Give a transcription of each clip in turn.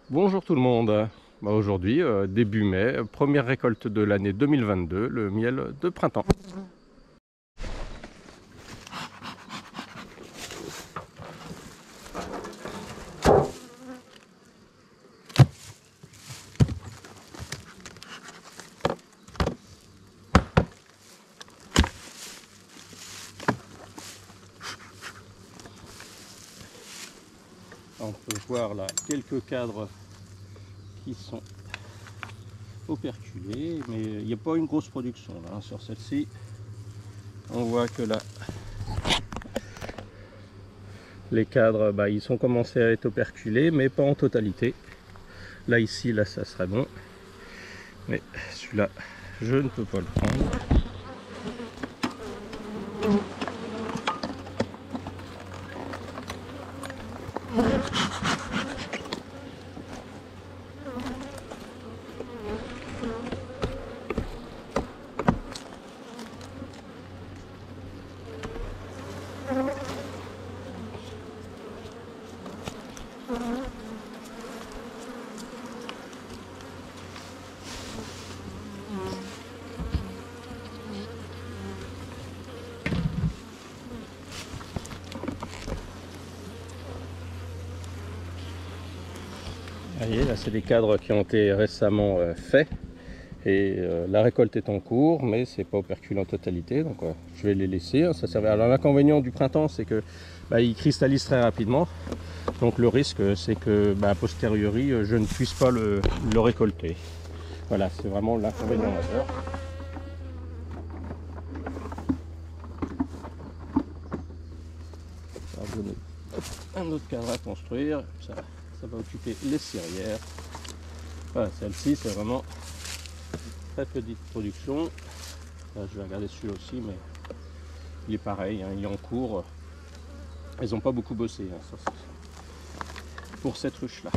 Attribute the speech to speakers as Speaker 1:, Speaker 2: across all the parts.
Speaker 1: Bonjour tout le monde. Aujourd'hui, début mai, première récolte de l'année 2022, le miel de printemps. On peut voir là quelques cadres qui sont operculés, mais il n'y a pas une grosse production là, sur celle-ci. On voit que là, les cadres, ils sont commencés à être operculés, mais pas en totalité. Là, ici, là, ça serait bon. Mais celui-là, je ne peux pas le prendre. Vous voyez, là, c'est des cadres qui ont été récemment faits. Et la récolte est en cours, mais c'est pas operculé en totalité, donc je vais les laisser. Hein, ça servait. Alors l'inconvénient du printemps, c'est que ils cristallisent très rapidement. Donc le risque, c'est que a posteriori, je ne puisse pas le récolter. Voilà, c'est vraiment l'inconvénient majeur. Alors, je mets un autre cadre à construire, ça va occuper les cirières. Voilà, celle-ci, c'est vraiment très petite production. Là, je vais regarder celui-là aussi, mais il est pareil, hein, il est en cours. Ils n'ont pas beaucoup bossé hein, pour cette ruche là.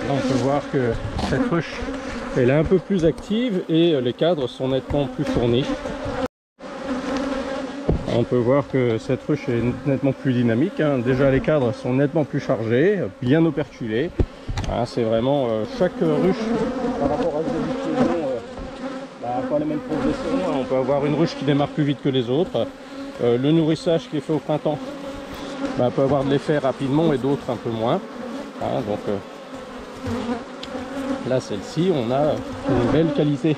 Speaker 1: Là, on peut voir que cette ruche elle est un peu plus active et les cadres sont nettement plus fournis. On peut voir que cette ruche est nettement plus dynamique. Hein. Déjà les cadres sont nettement plus chargés, bien operculés. Hein, c'est vraiment chaque ruche par rapport à une saison, pas la même progression. Hein. On peut avoir une ruche qui démarre plus vite que les autres. Le nourrissage qui est fait au printemps peut avoir de l'effet rapidement et d'autres un peu moins. Hein, donc là celle-ci on a une belle qualité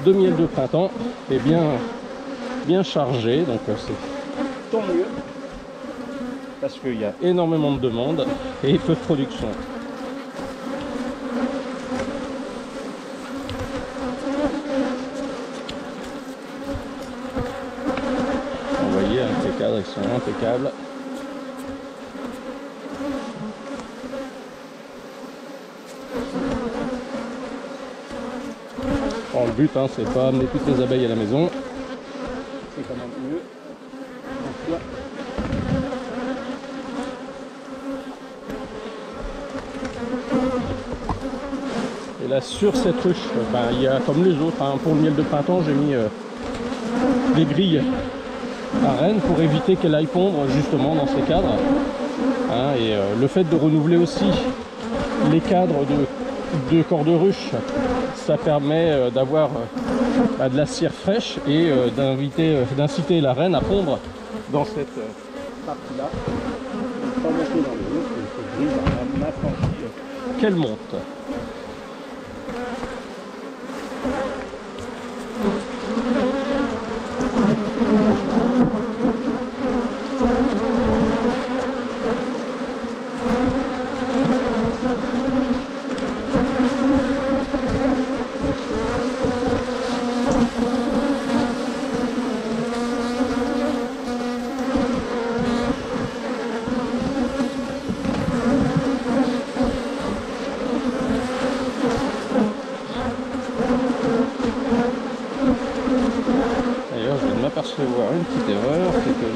Speaker 1: de miel de printemps et bien chargé, donc c'est tant mieux parce qu'il y a énormément de demandes et peu de production. Vous voyez, les cadres ils sont impeccables. Bon, le but, hein, c'est pas amener toutes les abeilles à la maison. C'est quand même mieux. Donc là, là sur cette ruche, il y a comme les autres, hein, pour le miel de printemps, j'ai mis des grilles à rennes pour éviter qu'elle aille pondre justement dans ces cadres. Hein, et le fait de renouveler aussi les cadres de corps de ruche, ça permet d'avoir de la cire fraîche et d'inciter la reine à pondre dans cette partie-là. Pas monter dans le haut, cette grille m'a franchi qu'elle monte. M'apercevoir une petite erreur, c'est que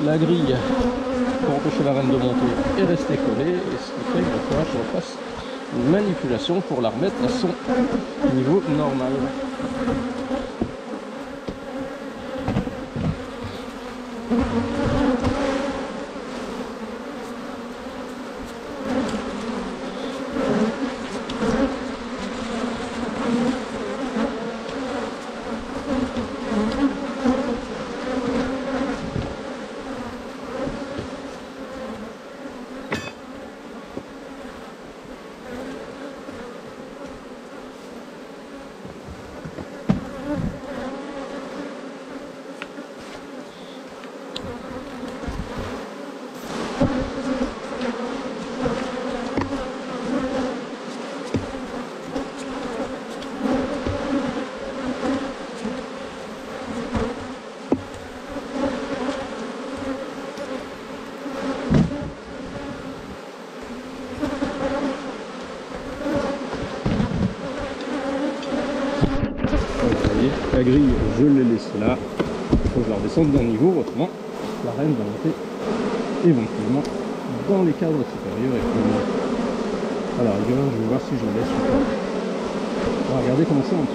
Speaker 1: la grille pour empêcher la reine de monter est restée collée, et ce qui fait qu'il va falloir que je refasse une manipulation pour la remettre à son niveau normal. La grille, je l'ai laissée là. Il faut que je la redescende d'un niveau, autrement la reine va monter éventuellement dans les cadres supérieurs. Et alors, je vais voir si je la laisse ou pas. On va regarder comment c'est en dessous.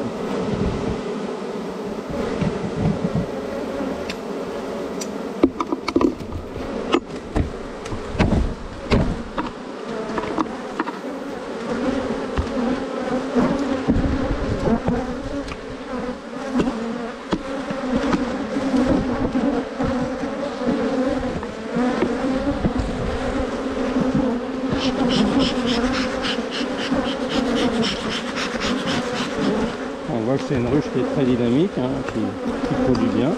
Speaker 1: On voit que c'est une ruche qui est très dynamique, hein, qui produit bien.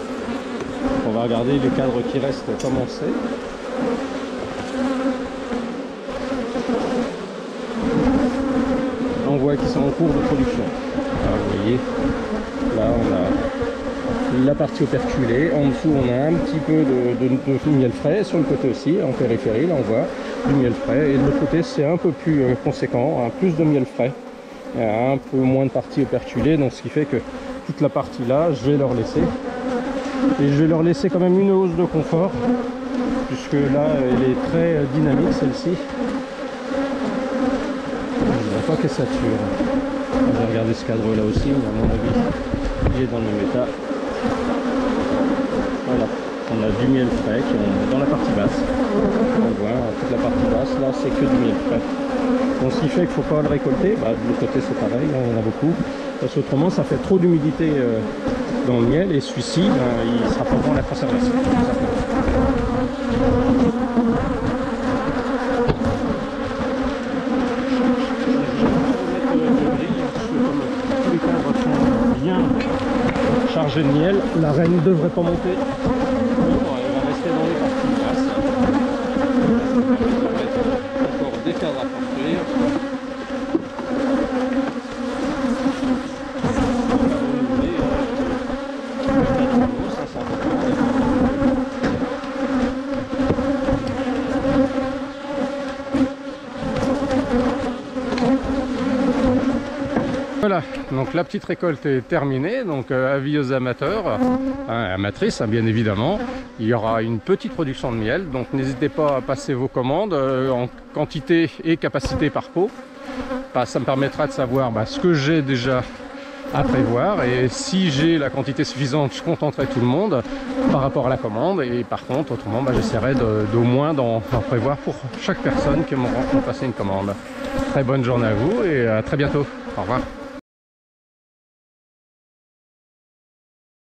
Speaker 1: On va regarder les cadres qui restent comment c'est. On voit qu'ils sont en cours de production. Alors, vous voyez, là on a la partie operculée, en dessous on a un petit peu de miel frais, sur le côté aussi, en périphérie, là on voit du miel frais, et de l'autre côté c'est un peu plus conséquent, hein, plus de miel frais. Il y a un peu moins de partie operculée, donc ce qui fait que toute la partie là, je vais leur laisser. Et je vais leur laisser quand même une hausse de confort, puisque là, elle est très dynamique, celle-ci. Je ne dirais pas qu'elle sature. On va regarder ce cadre là aussi, mais à mon avis, il est dans le même état. Voilà, on a du miel frais qui est dans la partie basse. On voit toute la partie basse, là, c'est que du miel frais. Donc ce qui fait qu'il ne faut pas le récolter, de l'autre côté c'est pareil, hein, il y en a beaucoup, parce qu'autrement ça fait trop d'humidité dans le miel, et celui-ci il sera pas bon à la conservation. Tous les cadres sont bien chargés de miel, la reine ne devrait pas monter, elle va rester dans les parties basses. Encore des cadres à construire. Voilà, donc la petite récolte est terminée, donc avis aux amateurs, amatrices bien évidemment. Il y aura une petite production de miel, donc n'hésitez pas à passer vos commandes en quantité et capacité par pot. ça me permettra de savoir ce que j'ai déjà à prévoir, et si j'ai la quantité suffisante, je contenterai tout le monde par rapport à la commande, et par contre autrement j'essaierai d'au moins d'en prévoir pour chaque personne qui m'aura passé une commande. Très bonne journée à vous et à très bientôt. Au revoir.